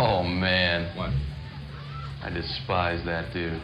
Oh, man. What? I despise that dude.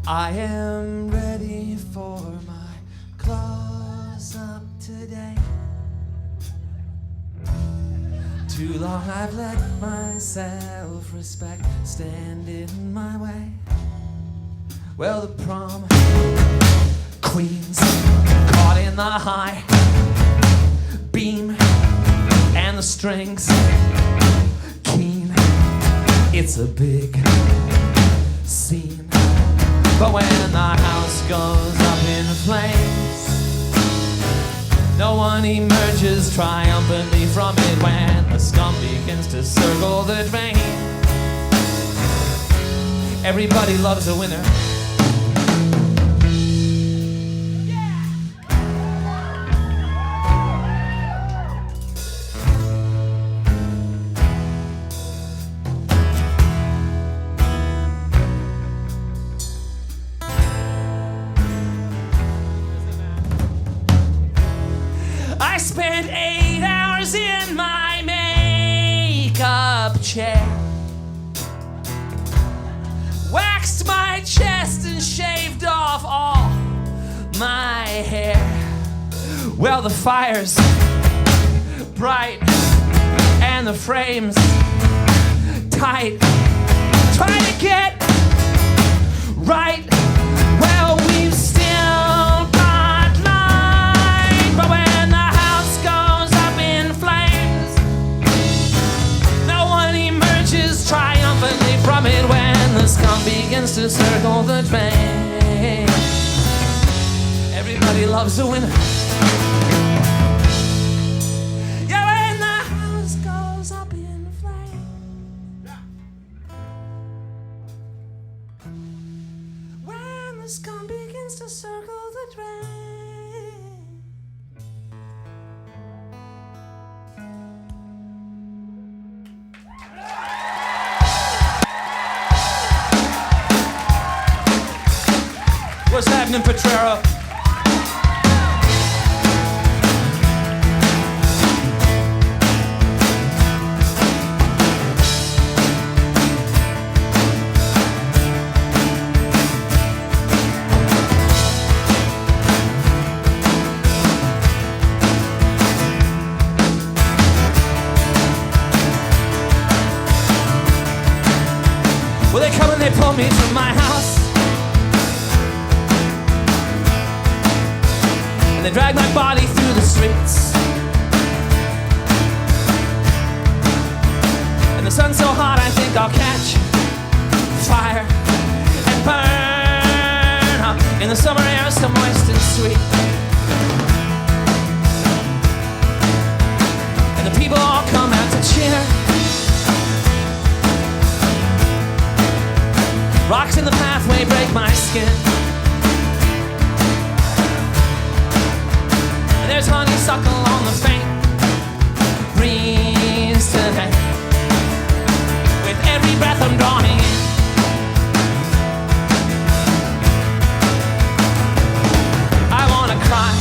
I am ready for my close-up today. Too long I've let my self-respect stand in my way. Well, the prom queens caught in the high beam and the strings keen. It's a big scene. But when the house goes up in flames, no one emerges triumphantly from it when the scum begins to circle the drain. Everybody loves a winner. I spent 8 hours in my makeup chair, waxed my chest and shaved off all my hair. Well, the fire's bright and the frame's tight. Try to get right. Well, we've still got light, but when the house goes up in flames, no one emerges triumphantly from it when the scum begins to circle the drain. Everybody loves a winner. Yeah, when the house goes up in flames, when the scum begins to circle the drain. What's happening, Petrero? Well, they come and they pull me from my house, and they drag my body through the streets. And the sun's so hot I think I'll catch fire and burn up in the summer air so moist and sweet. And the people all come out to cheer. Rocks in the pathway break my skin, and there's honeysuckle on the faint breeze today. With every breath I'm drawing in, I wanna cry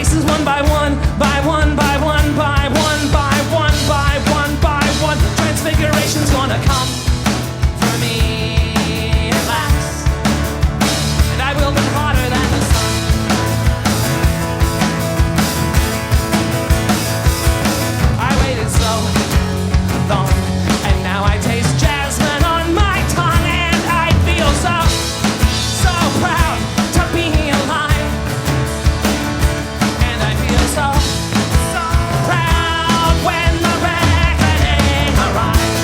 faces one by one, by one, by one, by one, by one, by one, by one. Transfiguration's gonna come for me at last, and I will be hotter than the sun. I waited so long, and now I taste jasmine on my tongue, and I feel so proud to be alive, and I feel so proud when the reckoning arrives.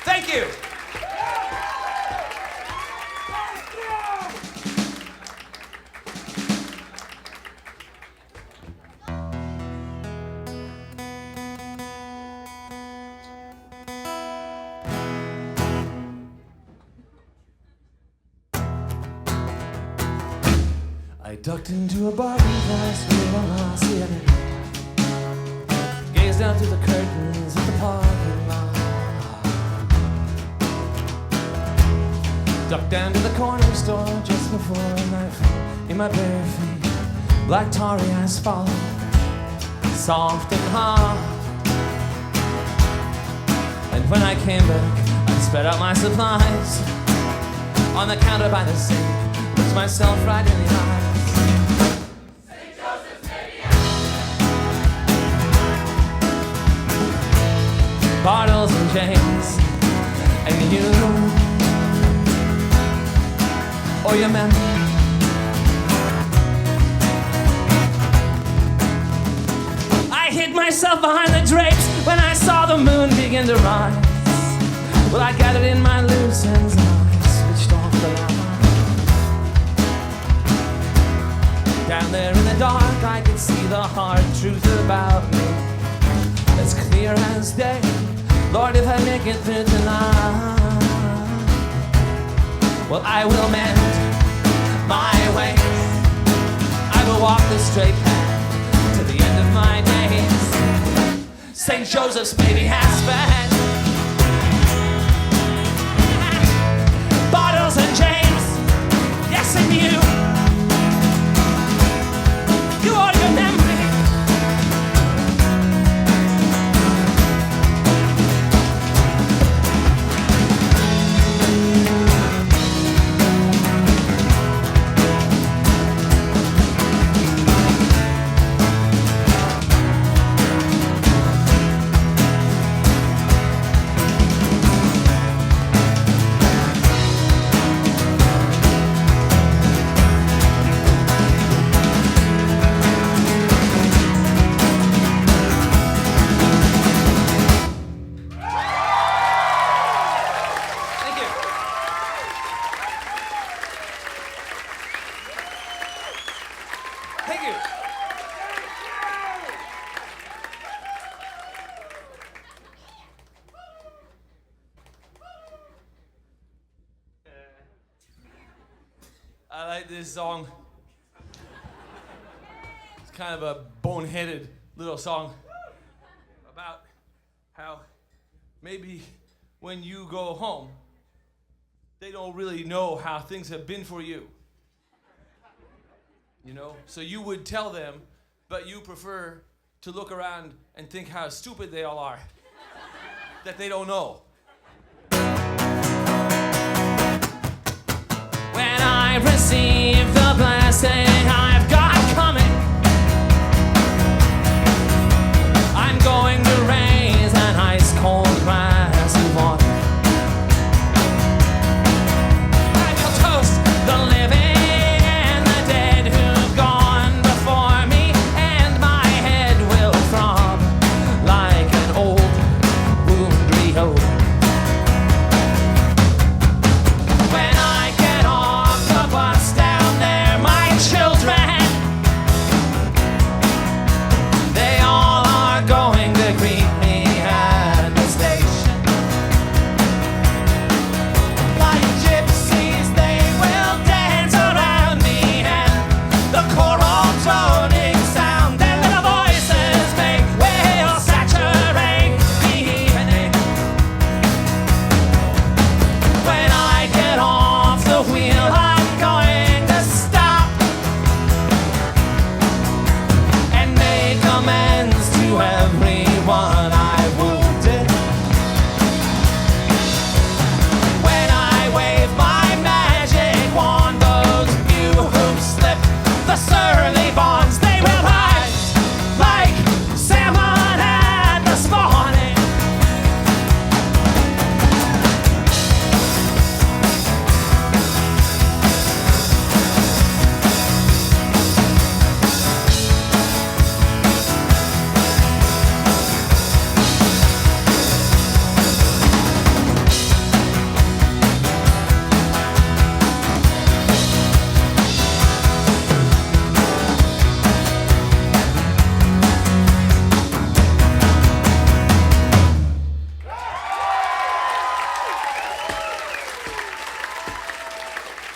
Thank you. I ducked into a bar glass with a last cigarette, gazed out through the curtains at the parking lot. Ducked down to the corner store just before nightfall in my bare feet, black tarry asphalt, soft and hard. And when I came back, I spread out my supplies on the counter by the sink, looked myself right in the eyes. St. Joseph's Bottles and chains, and you, or your memory. I hid myself behind the drapes when I saw the moon begin to rise. Well, I gathered in my loose ends and I switched off the light. Down there in the dark, I could see the hard truth about me, as clear as day. Lord, if I make it through tonight, well, I will mend my ways. I will walk the straight path to the end of my days. St. Joseph's baby has fed bottles and chains, yes, and you are your memory. I like this song. It's kind of a boneheaded little song about how maybe when you go home, they don't really know how things have been for you. You know? So you would tell them, but you prefer to look around and think how stupid they all are, that they don't know. When I receive the blessing I've got coming,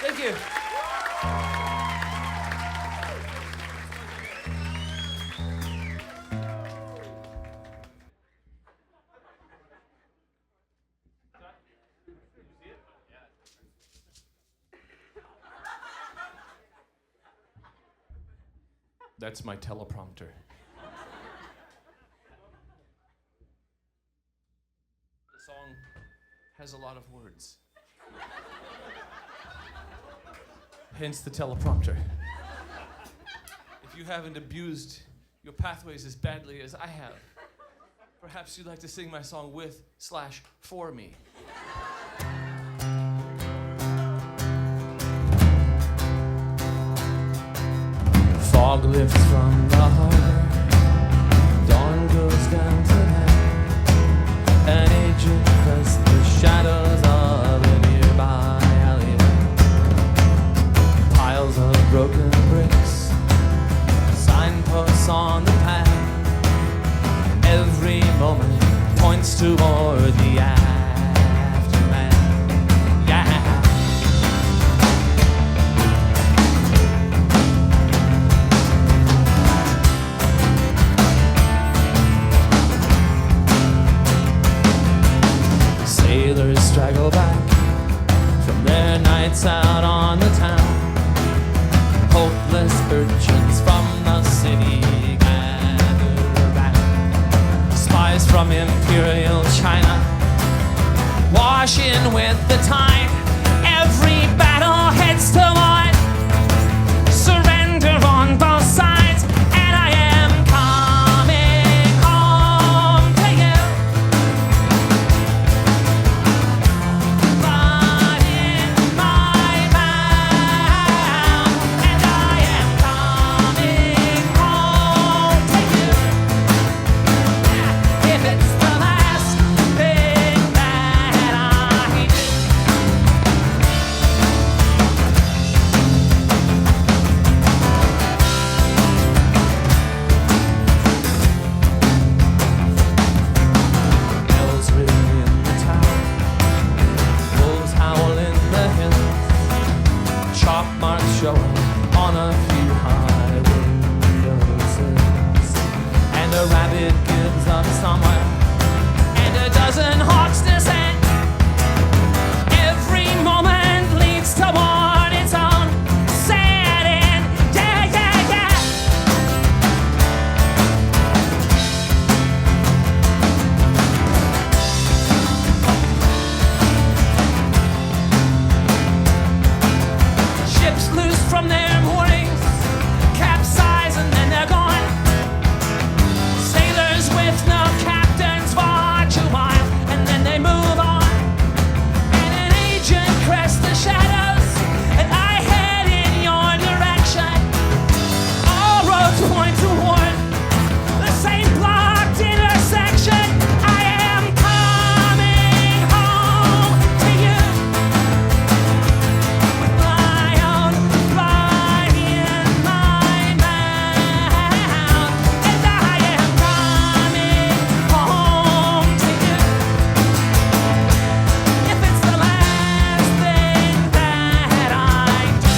Thank you. That's my teleprompter. The song has a lot of words. Hence the teleprompter. If you haven't abused your pathways as badly as I have, perhaps you'd like to sing my song with/for me. Fog lifts from the harbor, dawn goes down to night. An agent crests the shadows of a nearby alleyway. Piles of broken bricks, signposts on the path. Every moment points toward the aftermath. Yeah. Sailors straggle back from their nights out on the town. Hopeless urchins from the city gather around. Spies from Imperial China wash in with the tide. Every battle heads to one. Surrender on both sides. And I am coming home to you. Blood in my mouth. And I am coming home to you. If it's the last thing that I do. Bells ring in the town, wolves howl in the hills, chalk marks showing on a few high windowsills, and a rabbit gives up somewhere, and a dozen hawks descend. Every moment leads toward its own sad end. Yeah, yeah, yeah. Ships loose from their moorings, capsize and then they're gone. Sailors with no captains watch a while and then they move on. And an agent crests the shadows and I head in your direction. All roads point toward the same blocked intersection. I am coming home to you. With my own blood in my mouth. And I am coming home to you. If it's the last thing that I do.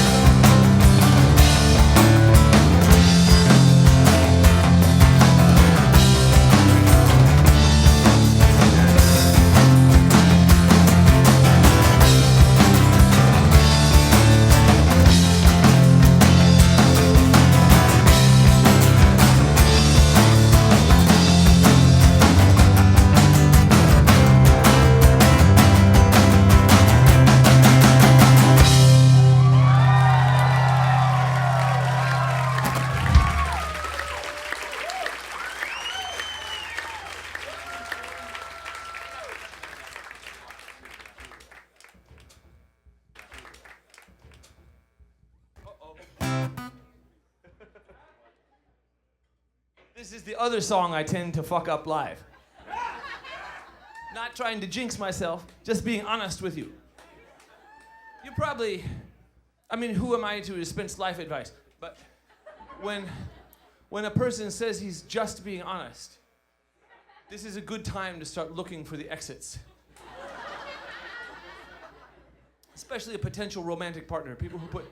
This is the other song I tend to fuck up live. Not trying to jinx myself, just being honest with you. You probably, I mean, who am I to dispense life advice? But when a person says he's just being honest, this is a good time to start looking for the exits. especially a potential romantic partner, people who put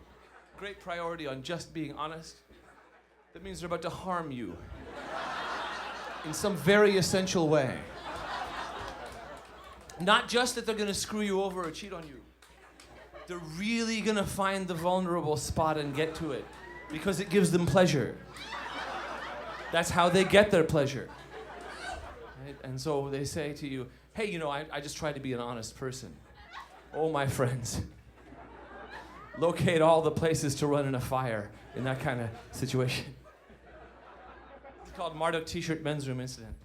great priority on just being honest, that means they're about to harm you in some very essential way. Not just that they're gonna screw you over or cheat on you. They're really gonna find the vulnerable spot and get to it because it gives them pleasure. That's how they get their pleasure. Right? And so they say to you, hey, you know, I just tried to be an honest person. Oh, my friends. Locate all the places to run in a fire in that kind of situation. It's called Marduk T-shirt men's room incident.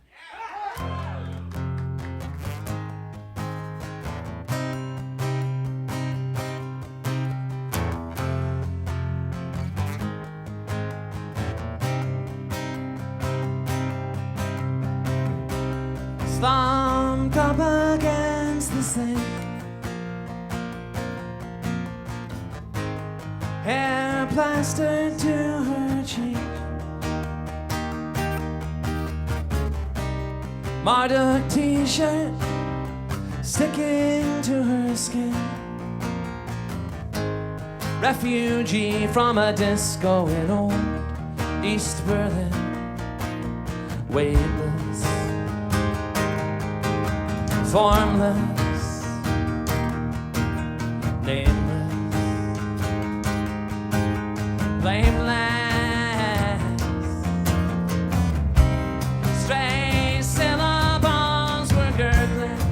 Slumped up against the sink, hair plastered to her cheek, Marduk T-shirt sticking to her skin, refugee from a disco in old East Berlin, weightless, formless, nameless, blameless, stray syllables were gurgling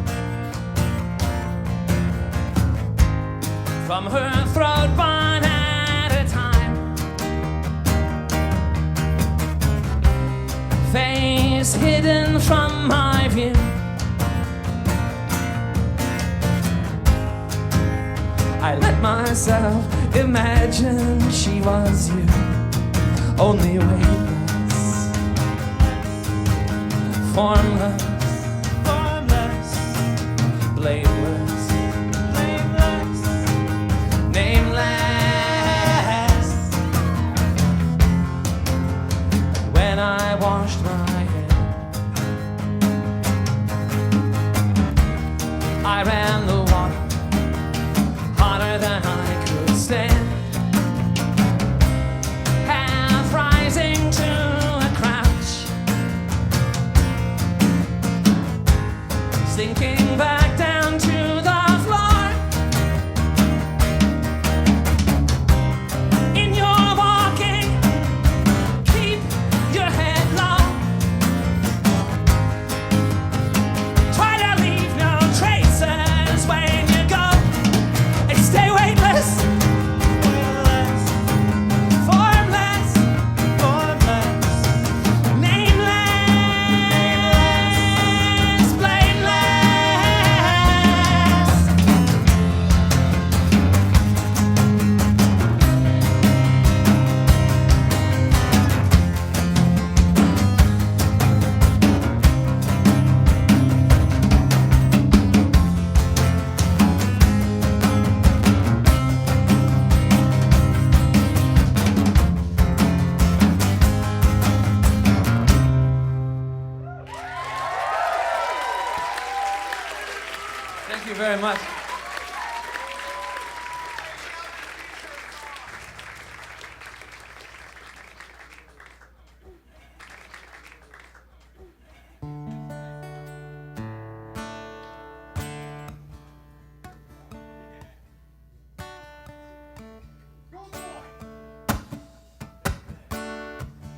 from her throat one at a time, face hidden from my view. I let myself imagine she was you, only weightless, formless, blameless, nameless. When I washed my head, I ran the water hotter than I could stand, half rising to a crouch, sinking back down to the floor. In your walking, keep your head low. Try to leave no traces when you go. Stay weightless, formless, nameless, blameless. Thank you very much.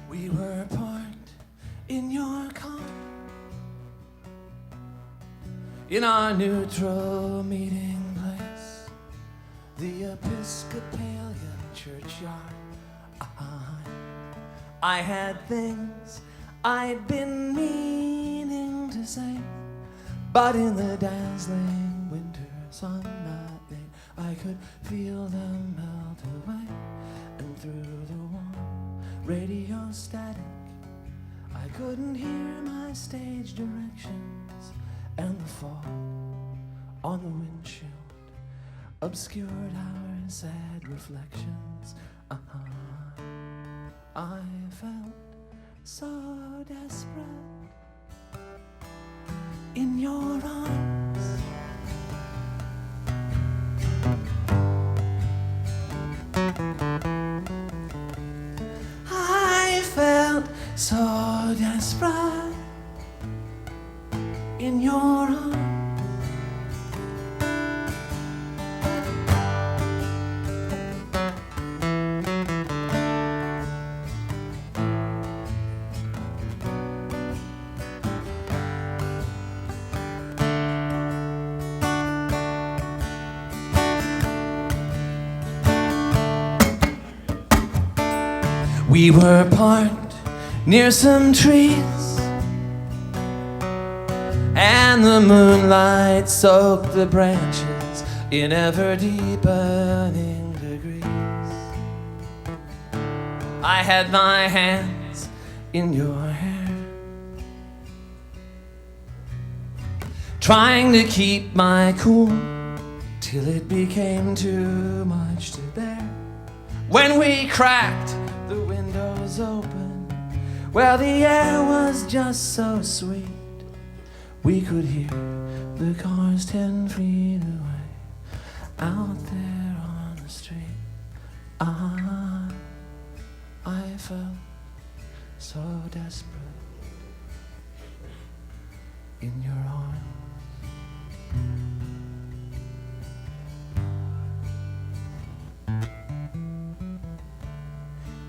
We were parked in your car, in our neutral meeting place, the Episcopalian churchyard. I had things I'd been meaning to say, but in the dazzling winter sunlight I could feel them melt away, and through the warm radio static I couldn't hear my stage directions, and the fog on the windshield obscured our sad reflections. I felt so desperate in your arms. I felt so desperate in your arms. We were parked near some trees, and the moonlight soaked the branches in ever deepening degrees. I had my hands in your hair, trying to keep my cool till it became too much to bear. When we cracked the windows open, well, the air was just so sweet, we could hear the cars 10 feet away out there on the street. I felt so desperate in your arms.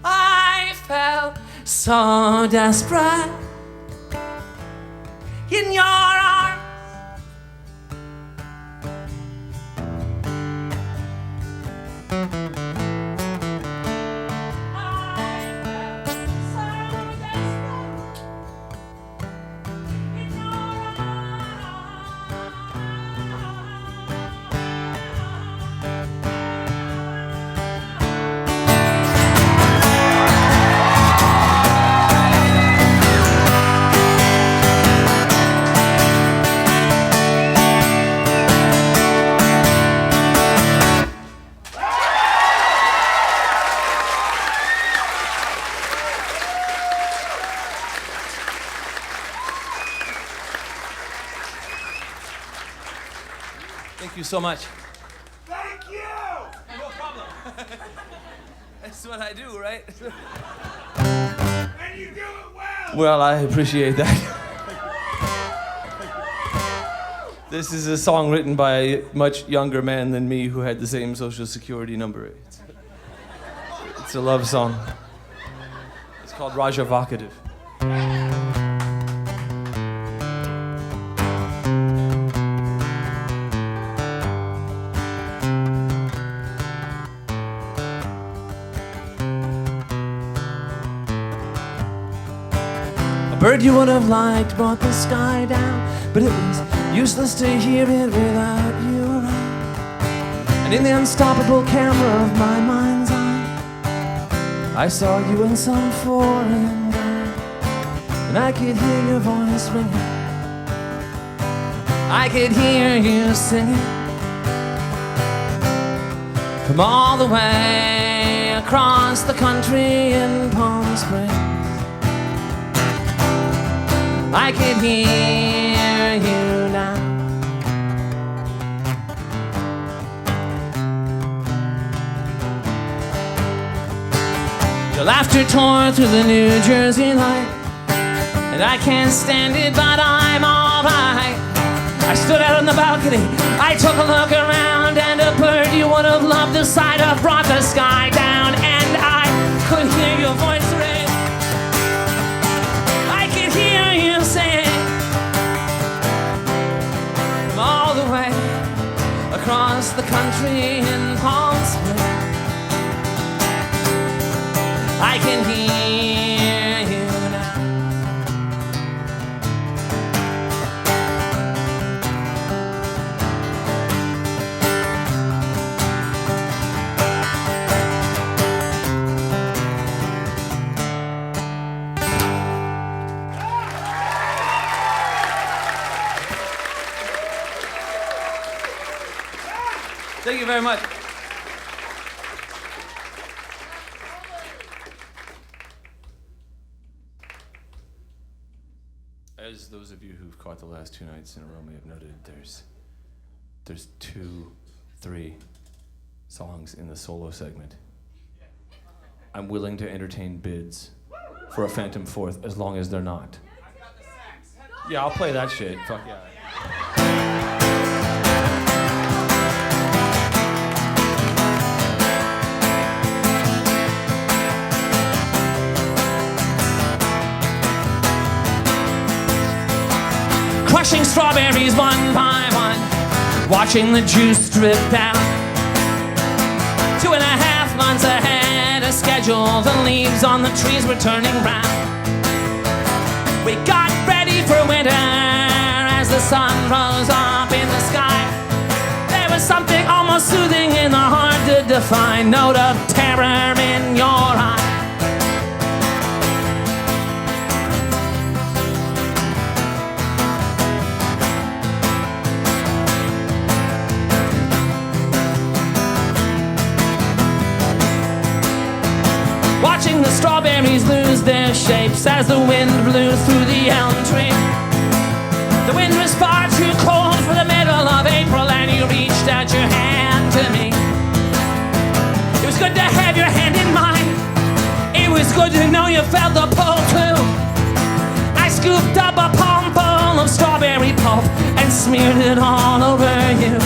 I felt so desperate in your arms. Thank you so much. Thank you! No problem. That's what I do, right? And you do it well! Well, I appreciate that. This is a song written by a much younger man than me who had the same social security number. It's a love song. It's called Raja Vocative. A bird you would have liked brought the sky down, but it was useless to hear it without you around. And in the unstoppable camera of my mind's eye, I saw you in some foreign guy, and I could hear your voice ringing, I could hear you singing from all the way across the country in Palm Springs. I can hear you now. Your laughter tore through the New Jersey light, and I can't stand it, but I'm alright. I stood out on the balcony, I took a look around, and a bird you would have loved the sight of brought the sky down, and I could hear your voice ring. I could hear you sing from all the way across the country in Palm Springs. I can hear you now. Thank you very much. As those of you who've caught the last 2 nights in a row may have noted, there's 2, 3 songs in the solo segment I'm willing to entertain bids for a Phantom Fourth as long as they're not. Yeah, I'll play that shit. Fuck yeah. Crushing strawberries one by one, watching the juice drip down. 2.5 months ahead of schedule, the leaves on the trees were turning brown. We got ready for winter as the sun rose up in the sky. There was something almost soothing in the hard to define note of terror in your eye. Watching the strawberries lose their shapes as the wind blew through the elm tree. The wind was far too cold for the middle of April, and you reached out your hand to me. It was good to have your hand in mine. It was good to know you felt the pull too. I scooped up a palm full of strawberry pulp and smeared it all over you.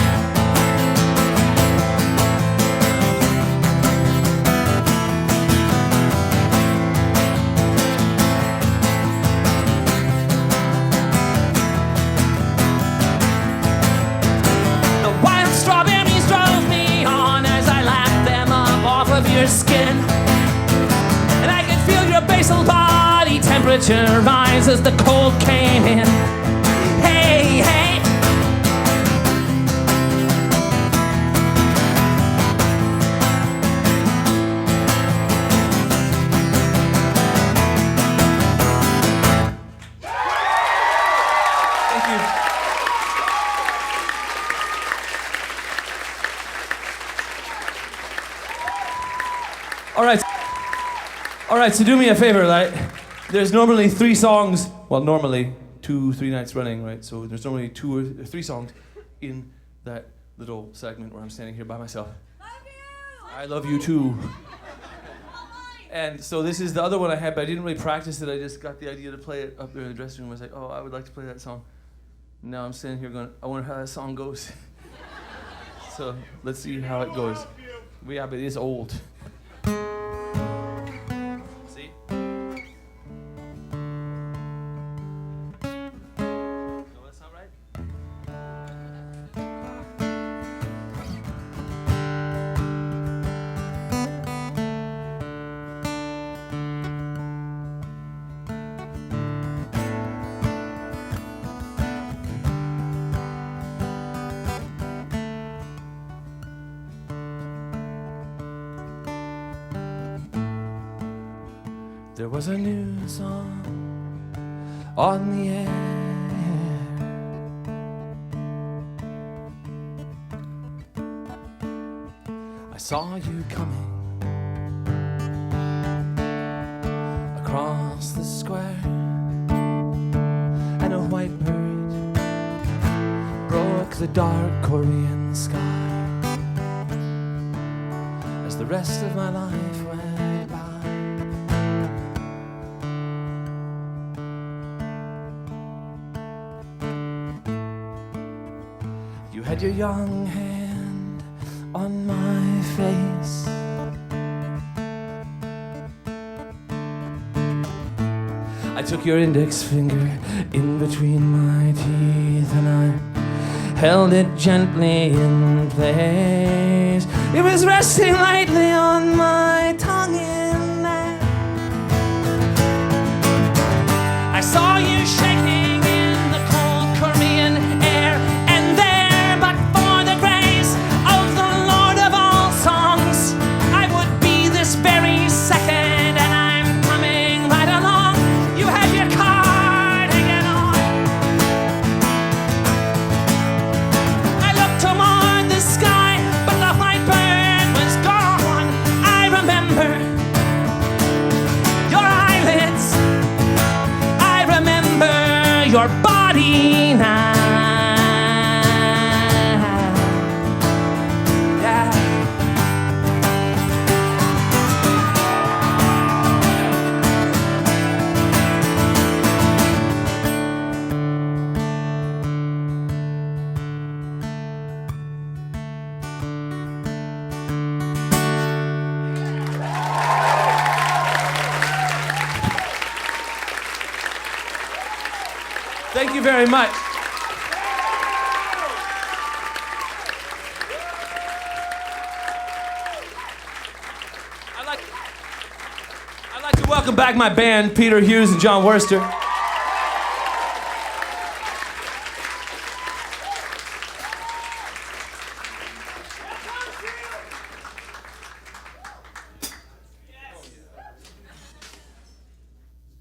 Your skin, and I could feel your basal body temperature rise as the cold came in. Hey, hey. Thank you. All right, so do me a favor, right? There's normally 3 songs, well, normally 2-3 nights running, right? So there's normally 2 or 3 songs in that little segment where I'm standing here by myself. Love you! I love you too. And so this is the other one I had, but I didn't really practice it. I just got the idea to play it up there in the dressing room. I was like, oh, I would like to play that song. Now I'm standing here going, I wonder how that song goes. So let's see how it goes. Yeah, but it is old. There was a new song on the air. I saw you coming across the square, and a white bird broke the dark Korean sky as the rest of my life went by. You had your young hand on my face. I took your index finger in between my teeth and I held it gently in place. It was resting lightly on my tongue in there. I saw you shaking in the cold Korean air, and there, but for the grace of the Lord of all songs, I would be this very second, and I'm coming right along. You had your card hanging on. I looked toward the sky, but the white bird was gone. I Thank you very much. I'd like to welcome back my band, Peter Hughes and John Worster.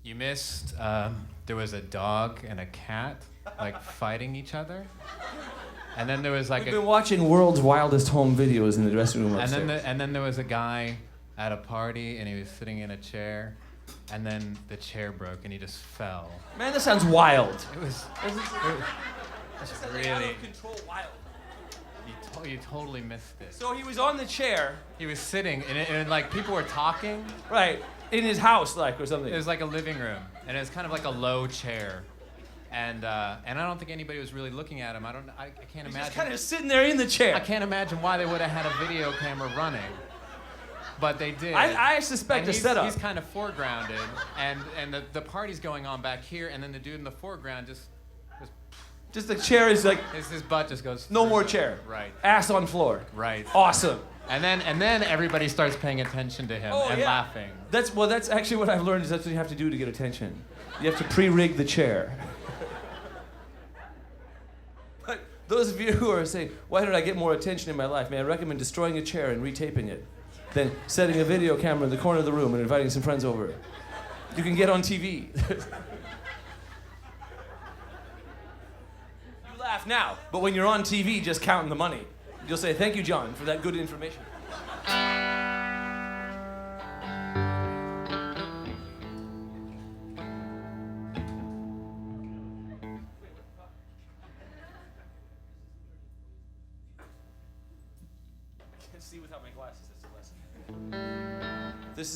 You missed, there was a dog and a cat, like, fighting each other. And then there was like We've been watching World's Wildest Home Videos in the dressing room and upstairs. then there was a guy at a party and he was sitting in a chair, and then the chair broke and he just fell. Man, this sounds wild. It was really, wild. you totally missed it. So he was on the chair. He was sitting and like people were talking. Right, in his house, like, or something. It was like a living room, and it was kind of like a low chair. And I don't think anybody was really looking at him. I can't imagine. Just kind of sitting there in the chair. I can't imagine why they would have had a video camera running, but they did. I suspect a setup. He's kind of foregrounded, and the party's going on back here, and then the dude in the foreground Just the chair is like, his butt just goes. no more chair. Right. Ass on floor. Right. Awesome. And then everybody starts paying attention to him and laughing. That's actually what I've learned is that's what you have to do to get attention. You have to pre-rig the chair. But those of you who are saying, why did I get more attention in my life? May I recommend destroying a chair and retaping it, then setting a video camera in the corner of the room and inviting some friends over. You can get on TV. You laugh now, but when you're on TV just counting the money, you'll say, thank you, John, for that good information. See without my glasses, that's a lesson. This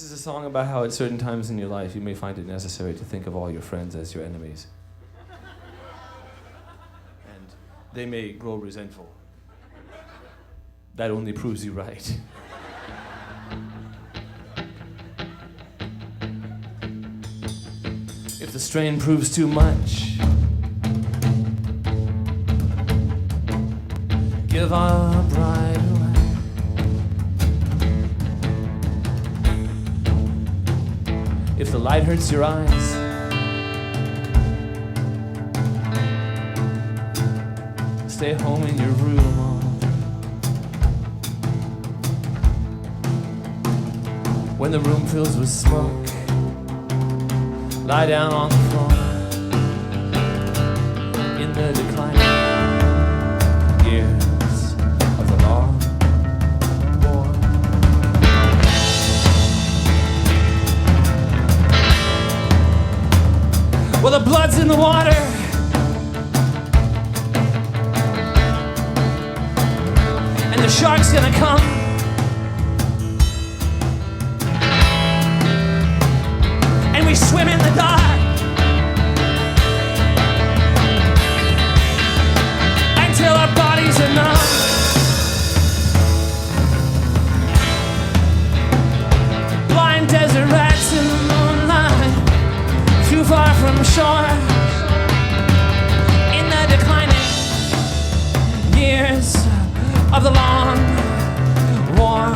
is a song about how at certain times in your life you may find it necessary to think of all your friends as your enemies. And they may grow resentful. That only proves you right. If the strain proves too much, give up right away. If the light hurts your eyes, stay home in your room all day. When the room fills with smoke, lie down on the floor in the declining years of the long war. Well, the blood's in the water, and the shark's gonna come. And we swim in the dark until our bodies are numb. Blind desert rats in the moonlight, too far from shore, in the declining years of the long war.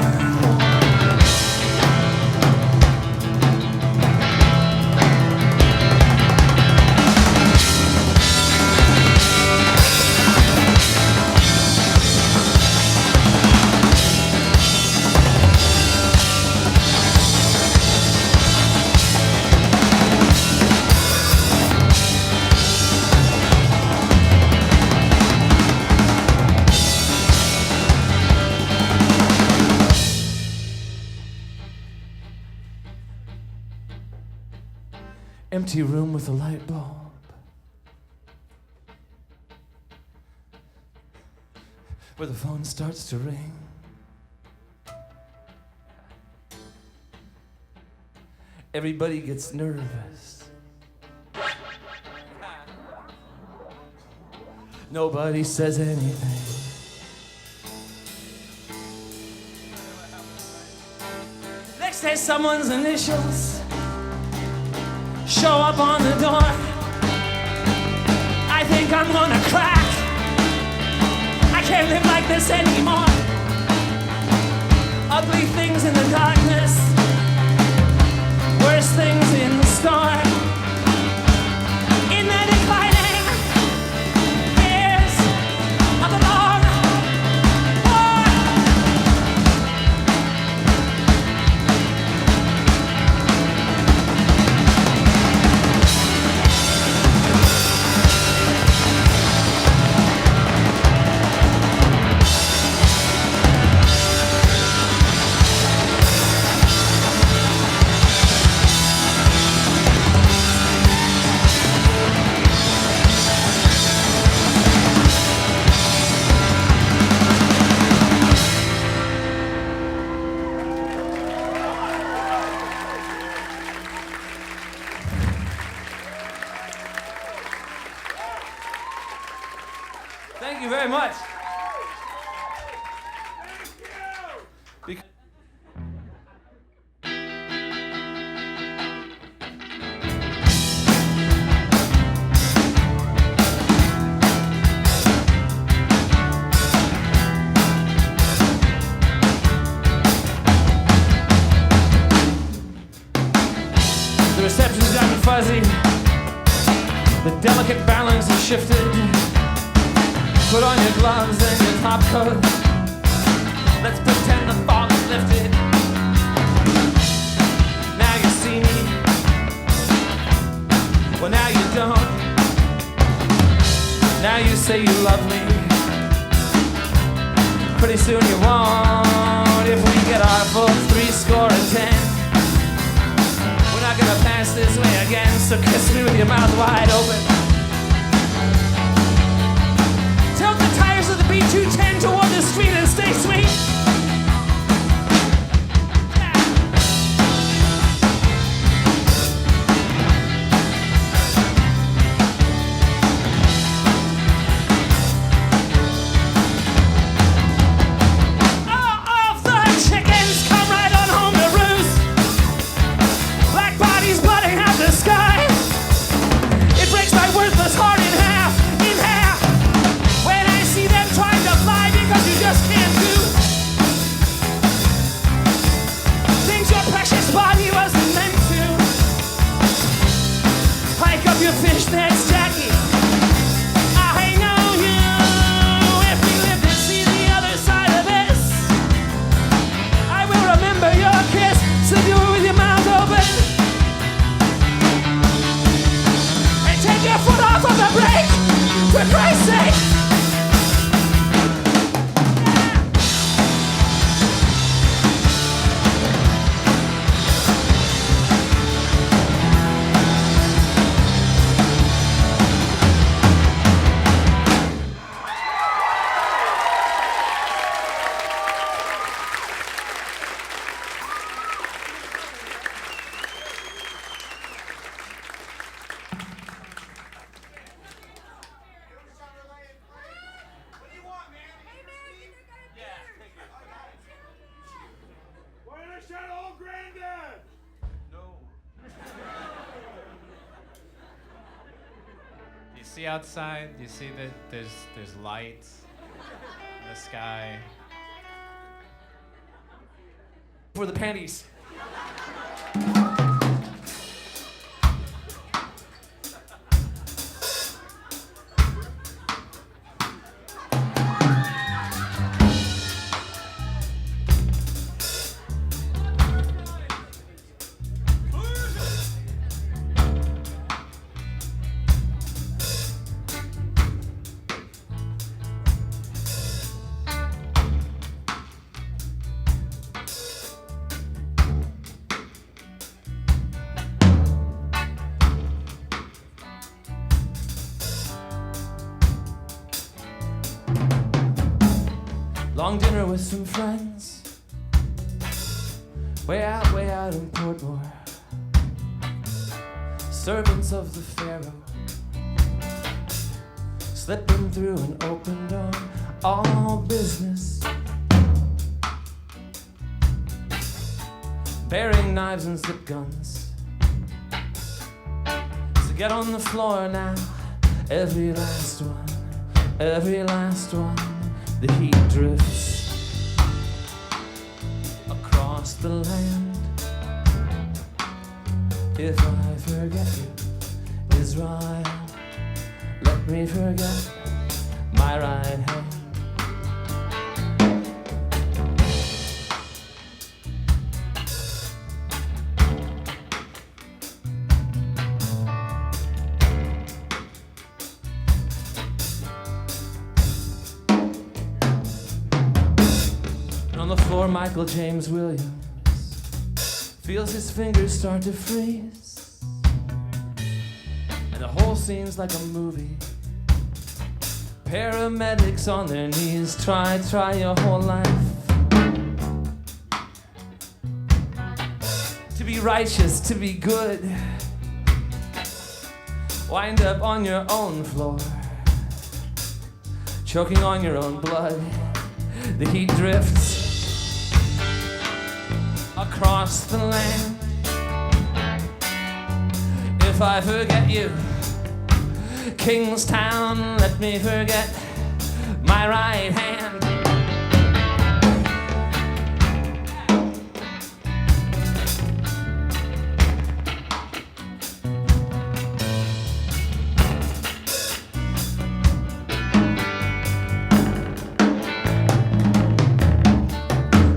Empty room with a light bulb. Where the phone starts to ring. Everybody gets nervous. Nobody says anything. Next day someone's initials show up on the door. think I'm gonna crack. I can't live like this anymore. Ugly things in the darkness, worse things in the storm. In the declining years of the long war. Thank you very much. Bec- The reception's gotten fuzzy. The delicate balance is shifted. Put on your gloves and your top coat. Let's pretend the fog is lifted. Now you see me. Well, now you don't. Now you say you love me. Pretty soon you won't. If we get our full 70. We're not gonna pass this way again. So kiss me with your mouth wide open. Tilt the tires of the B210 toward the street and stay sweet. All of the chickens come right on home to roost. Black bodies blotting out the sky. It breaks my worthless heart in half, in half. When I see them trying to fly because you just can't do things your precious body wasn't meant to. Hike up your fishnets, Jackie. I know you. If we live to see the other side of this, I will remember your kiss. So do it with your mouth open. And take your foot off of the brake, for Christ's sake. Why did I shout old granddad? You see outside, you see that there's light in the sky. For the panties. Long dinner with some friends. Way out in Portmore. Servants of the Pharaoh. Slipping through an open door. All business. Bearing knives and zip guns. So get on the floor now Every last one, every last one, the heat drifts across the land. If I forget you, Israel, let me forget my right hand. Michael James Williams feels his fingers start to freeze, and the whole scene's like a movie. Paramedics on their knees, try your whole life to be righteous, to be good. Wind up on your own floor, choking on your own blood. The heat drifts across the land. If I forget you, Kingstown, let me forget my right hand.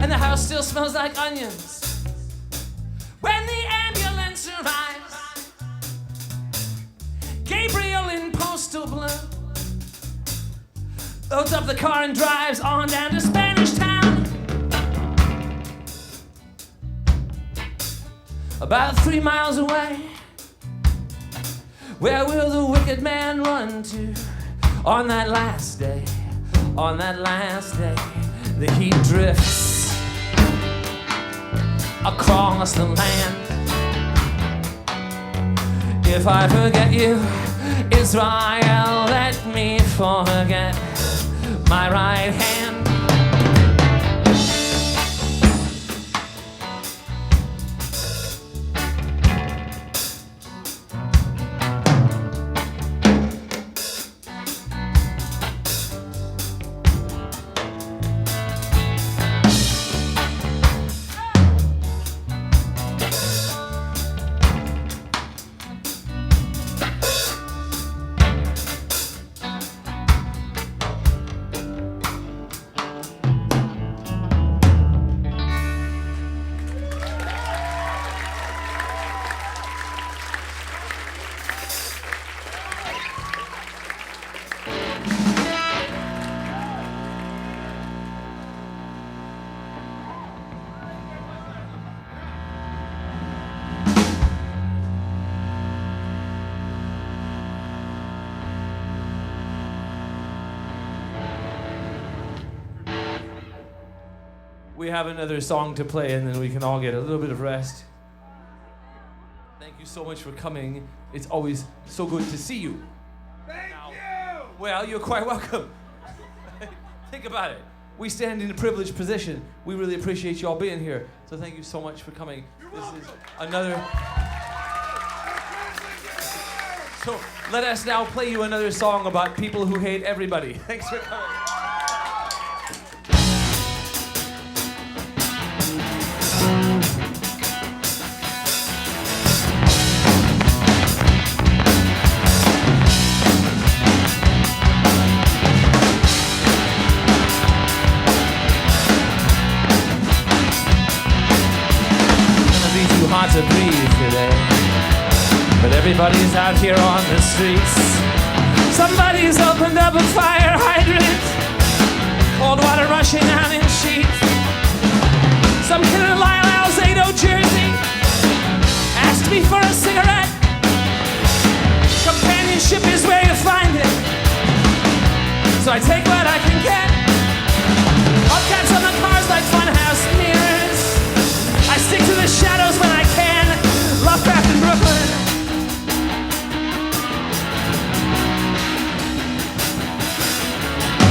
And the house still smells like onions when the ambulance arrives. Gabriel in postal blue loads up the car and drives on down to Spanish Town. About 3 miles away, where will the wicked man run to on that last day? On that last day, the heat drifts across the land. If I forget you, Israel, let me forget my right hand. We have another song to play and then we can all get a little bit of rest. Thank you so much for coming. It's always so good to see you. Thank you! Well, you're quite welcome. Think about it. We stand in a privileged position. We really appreciate you all being here. So thank you so much for coming. This is another... So let us now play you another song about people who hate everybody. Thanks for coming. Hard to breathe today, but everybody's out here on the streets. Somebody's opened up a fire hydrant, cold water rushing out in sheets. Some kid in Lyle Alzado jersey asked me for a cigarette. Companionship is where you find it, so I take what I can get. Hubcaps on the cars like funhouse mirrors. I stick to the shadows when I can. Lovecraft in Brooklyn.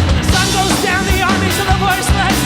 When the sun goes down, the armies are the voiceless.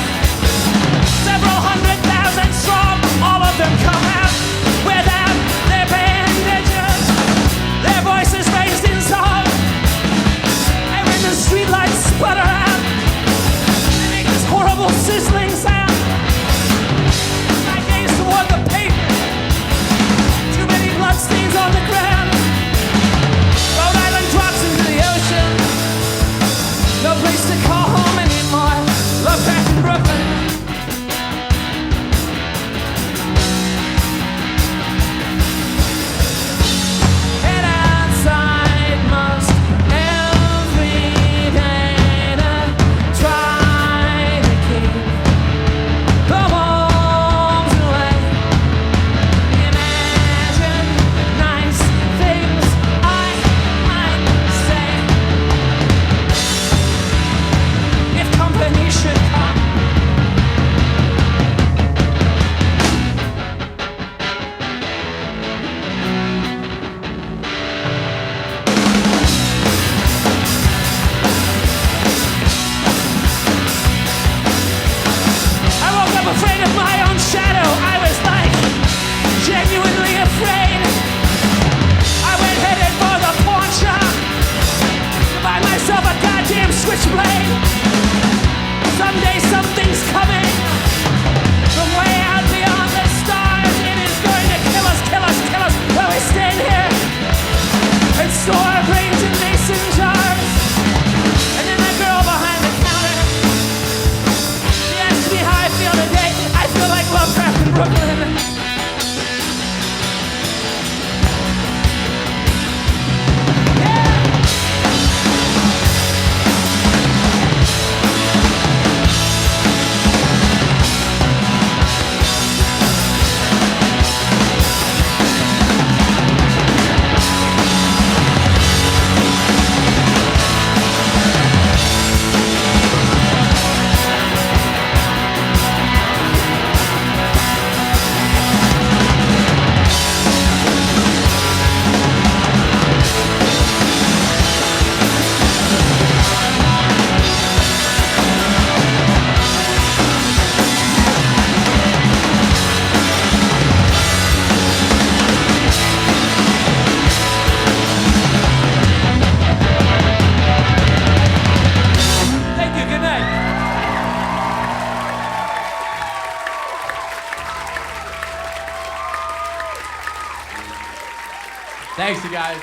Thanks, you guys.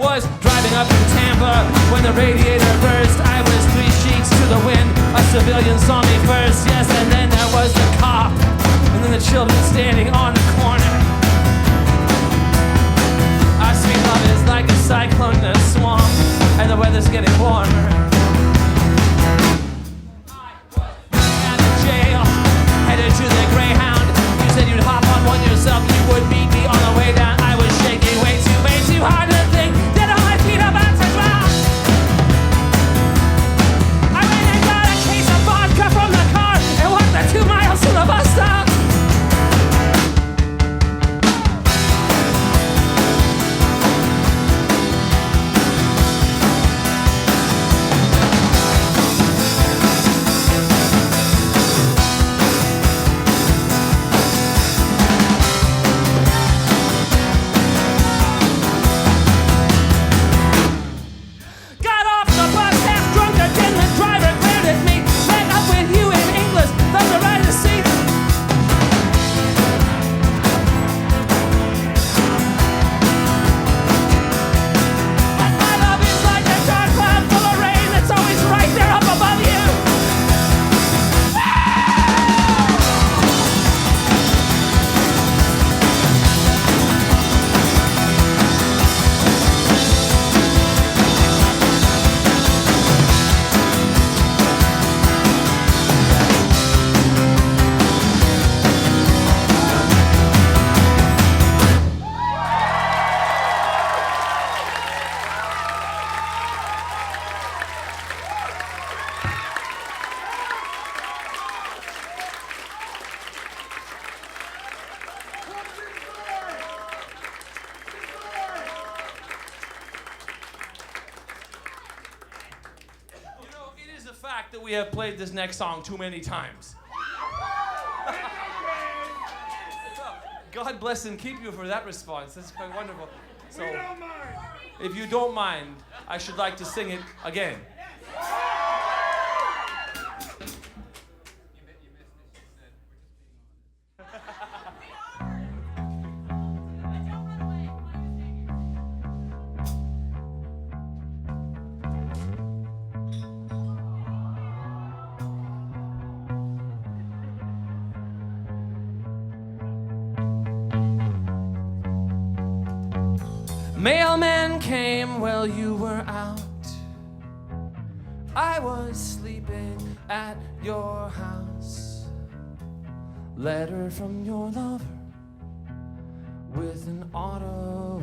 Was driving up in Tampa when the radiator burst. I was 3 sheets to the wind. A civilian saw me first, yes, and then there was the cop, and then the children standing on the corner. Our sweet love is like a cyclone in a swamp, and the weather's getting warmer. I was at the jail, headed to the Greyhound. You said you'd hop on one yourself, you would meet me on the way down. I was shaking way too hard to think that all my feet about to drop. I went and got a case of vodka from the car and walked the 2 miles to the bus stop. That we have played this next song too many times. God bless and keep you for that response. That's quite wonderful. So, if you don't mind, I should like to sing it again. Mailman came while you were out. I was sleeping at your house. Letter from your lover with an auto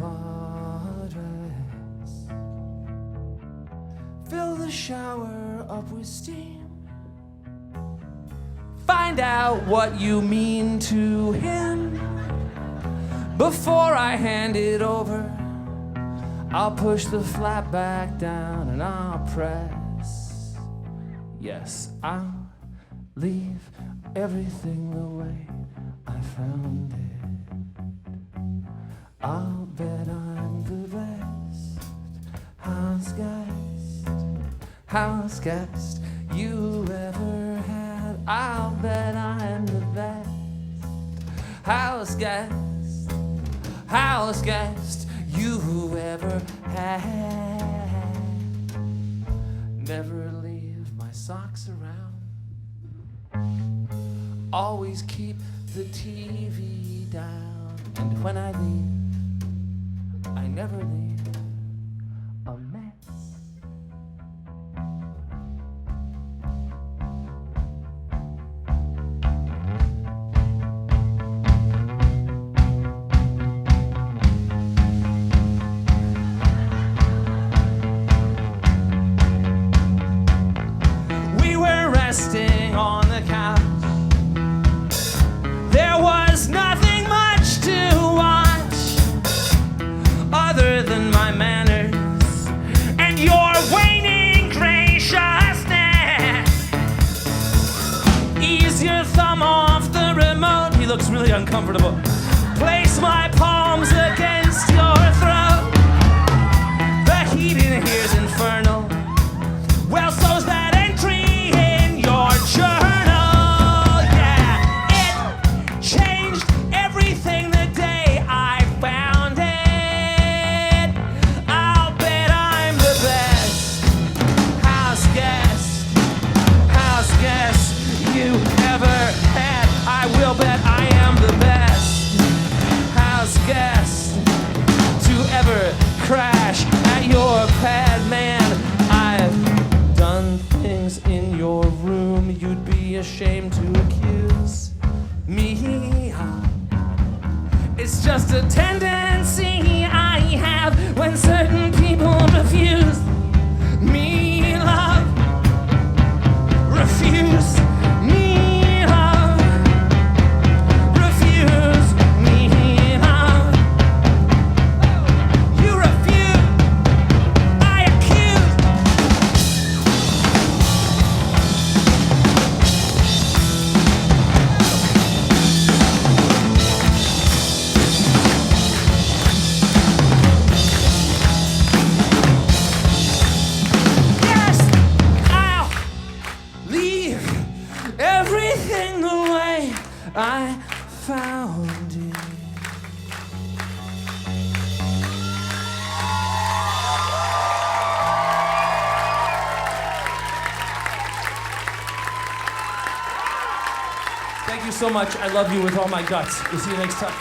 address. Fill the shower up with steam. Find out what you mean to him. Before I hand it over, I'll push the flap back down and I'll press. Yes, I'll leave everything the way I found it. I'll bet I'm the best house guest you ever had. I'll bet I'm the best house guest you ever had. Never leave my socks around. Always keep the TV down. And when I leave, I never leave a mess. Resting on the couch. There was nothing much to watch other than my really uncomfortable. Place my palms against your throat. The heat in here's infernal. Well, so's that entry in your journal. Yeah, it changed everything the day I found it. I'll bet I'm the best house guest you ever had. I will bet I am the best house guest to ever crash at your pad, man. I've done things in your room you'd be ashamed to accuse me of. It's just a tendency I have when certain people refuse me love. Refuse me love. Refuse me love. You refuse, I accuse. Yes, I'll leave everything the way I found it. Thank you so much. I love you with all my guts. We'll see you next time.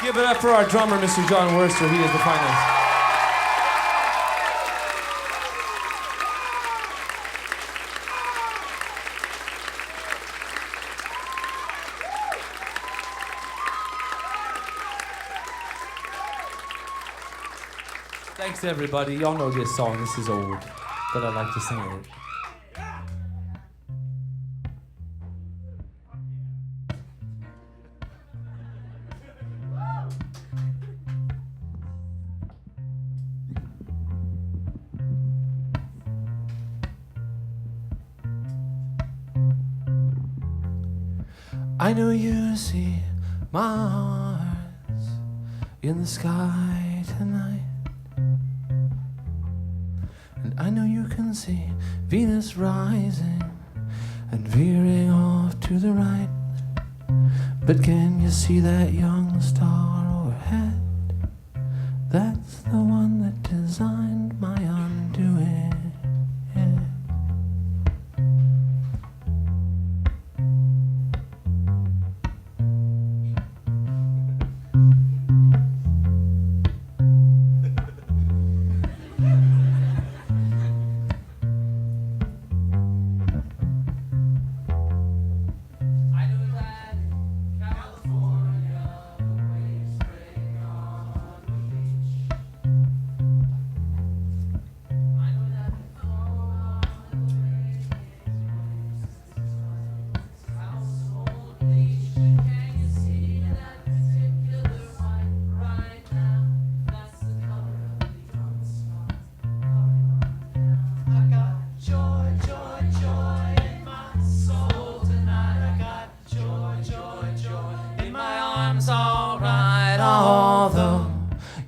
Give it up for our drummer, Mr. John Worster. He is the finest. Thanks, everybody. Y'all know this song. This is old, but I like to sing it. I know you see Mars in the sky tonight, and I know you can see Venus rising and veering off to the right. But can you see that young star overhead? That's the one that designed my undoing.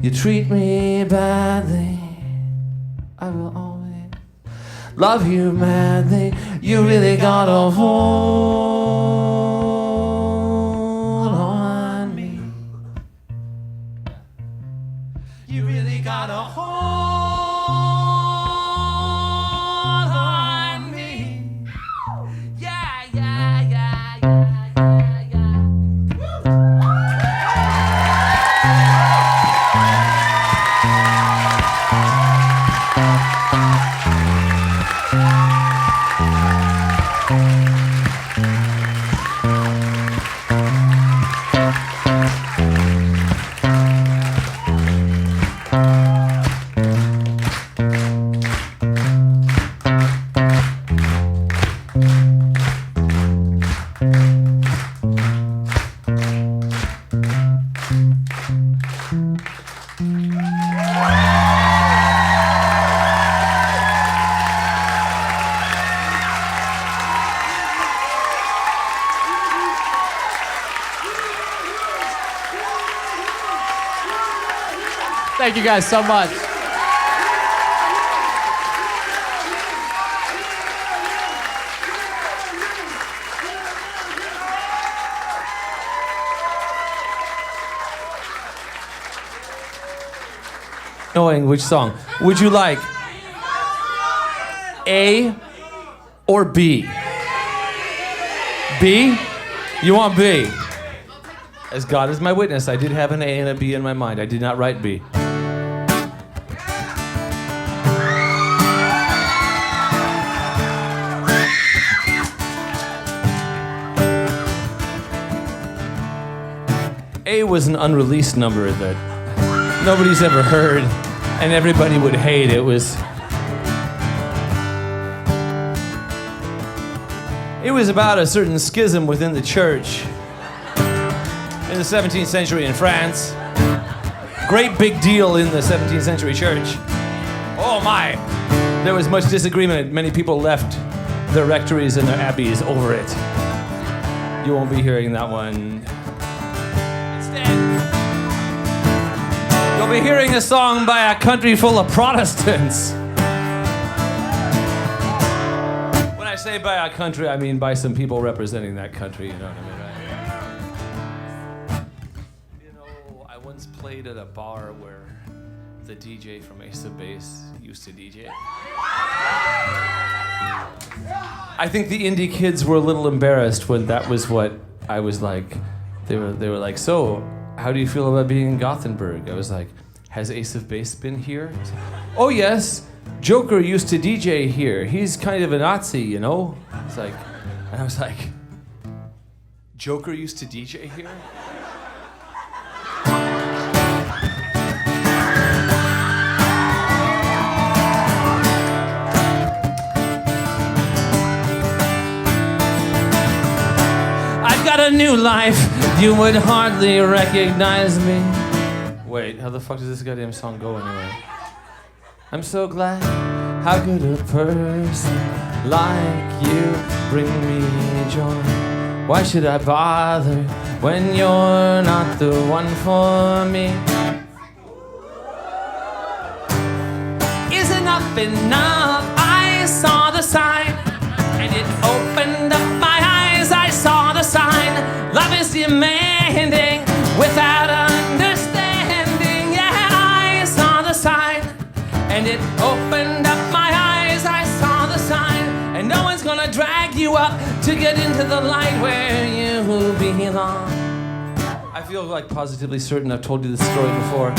You treat me badly, I will always love you madly. You really got a hold on me. You really got a hold on me. Yeah, yeah, yeah, yeah, yeah, yeah. Thank you guys so much. Knowing which song. Would you like A or B? B? You want B? As God is my witness, I did have an A and a B in my mind. I did not write B. A was an unreleased number that nobody's ever heard and everybody would hate. It was about a certain schism within the church in the 17th century in France. Great big deal in the 17th century church. Oh my! There was much disagreement. Many people left their rectories and their abbeys over it. You won't be hearing that one. You'll be hearing a song by a country full of Protestants. When I say by a country, I mean by some people representing that country, you know what I mean, right? You know, I once played at a bar where the DJ from Ace of Base used to DJ. I think the indie kids were a little embarrassed when that was what I was like. They were like, so, how do you feel about being in Gothenburg? I was like, has Ace of Base been here? He's like, oh yes, Joker used to DJ here. He's kind of a Nazi, you know? It's like, and I was like, Joker used to DJ here? I've got a new life, you would hardly recognize me. Wait, how the fuck does this goddamn song go anyway? I'm so glad, how could a person like you bring me joy? Why should I bother when you're not the one for me? Is enough enough? I saw the sign, and it opened up my eyes. I saw the sign. Love is demanding without understanding. Yeah, I saw the sign, and it opened up my eyes. I saw the sign, and no one's gonna drag you up to get into the light where you belong. I feel like positively certain I've told you this story before.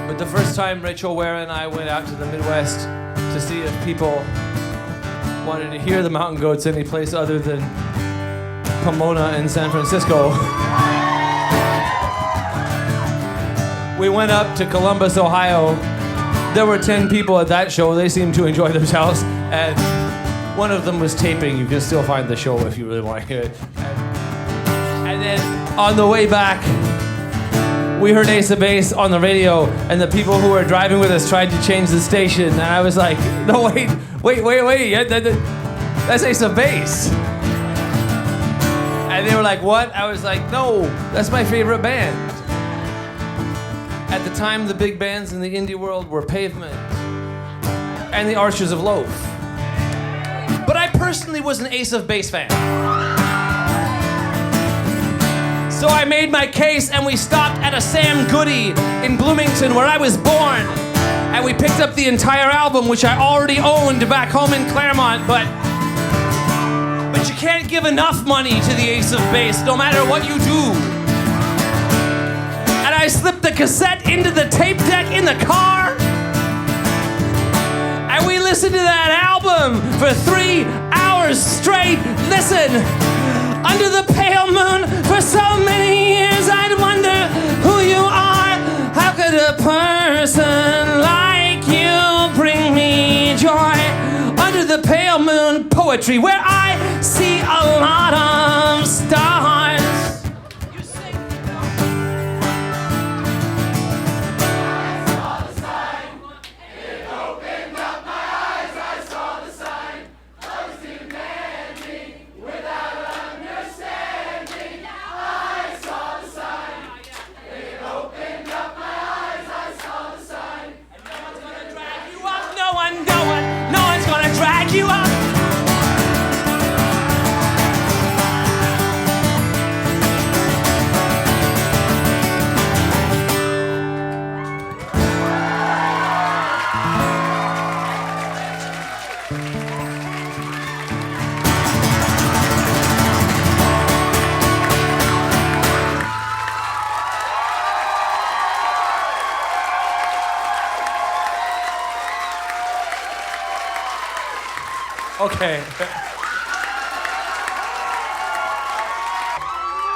But the first time Rachel Ware and I went out to the Midwest to see if people wanted to hear the Mountain Goats any place other than Pomona in San Francisco. We went up to Columbus, Ohio. There were 10 people at that show. They seemed to enjoy themselves. And one of them was taping. You can still find the show if you really want to hear it. And then on the way back, we heard Ace of Base on the radio, and the people who were driving with us tried to change the station. And I was like, no, wait. That's Ace of Base. And they were like, what? I was like, no, that's my favorite band. At the time, the big bands in the indie world were Pavement and the Archers of Loaf. But I personally was an Ace of Base fan. So I made my case, and we stopped at a Sam Goody in Bloomington, where I was born. And we picked up the entire album, which I already owned back home in Claremont, but you can't give enough money to the Ace of Base, no matter what you do. And I slipped the cassette into the tape deck in the car, and we listened to that album for 3 hours straight. Listen, under the pale moon, for so many years I'd wonder who you are. How could a person like you bring me joy? Under the pale moon, poetry, where I see a lot of stars. You sing. I saw the sign, it opened up my eyes. I saw the sign, love's demanding without understanding. I saw the sign, it opened up my eyes. I saw the sign, and no one's gonna drag you up. No one's gonna drag you up. Okay.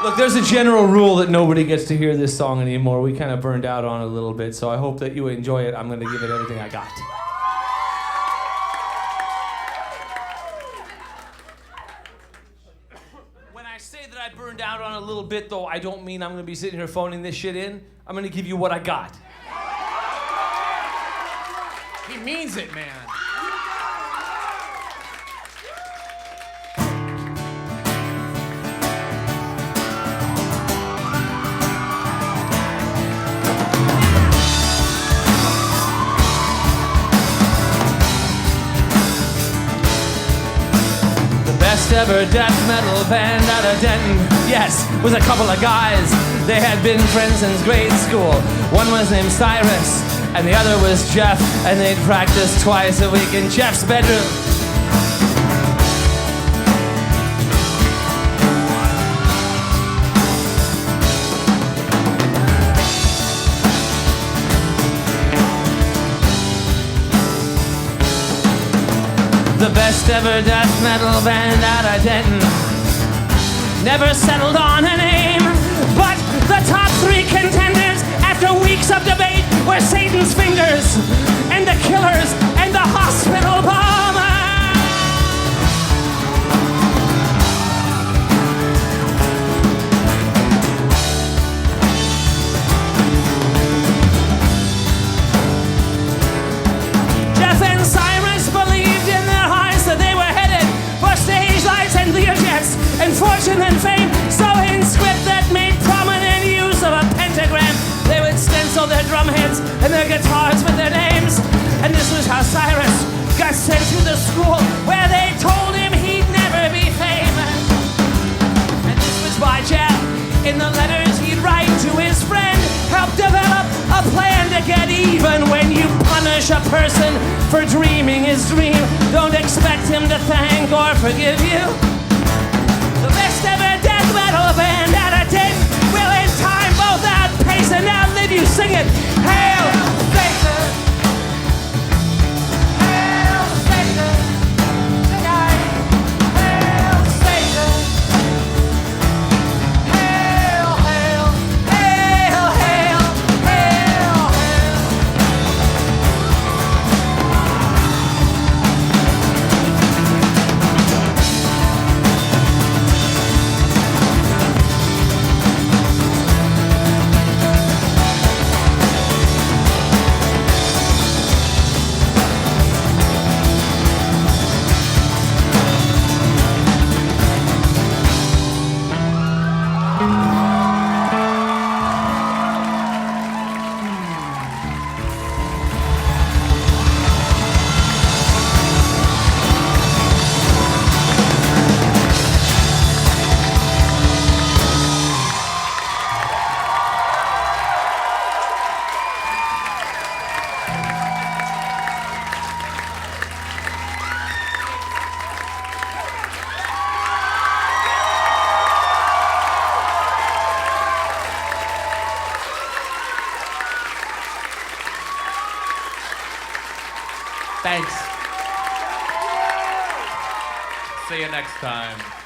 Look, there's a general rule that nobody gets to hear this song anymore. We kind of burned out on it a little bit, so I hope that you enjoy it. I'm going to give it everything I got. When I say that I burned out on it a little bit, though, I don't mean I'm going to be sitting here phoning this shit in. I'm going to give you what I got. He means it, man. ever death metal band out of Denton. Yes, was a couple of guys. They had been friends since grade school. One was named Cyrus, and the other was Jeff, and they'd practice twice a week in Jeff's bedroom. The best ever death metal band out of Denton never settled on a name, but the top three contenders after weeks of debate were Satan's Fingers and the Killers and the Hospital Bomber. Jeff and Cyrus believed in their hearts that they were headed for stage lights and Learjets and fortune and fame, so in script that made prominent use of a pentagram, they would stencil their drum heads and their guitars with their names. And this was how Cyrus got sent to the school where they told him he'd never be famous. And this was why Jeff, in the letters he'd write to his friend, helped develop a plan to get even. When you punish a person for dreaming his dream, don't expect him to thank or forgive you. The best ever death metal band out of Denton will in time both outpace and outlive you. Sing it. Hail Satan! Hail Satan! Tonight! Hail Satan! Hail, hail, hail, hail, hail, hail. Thanks. See you next time.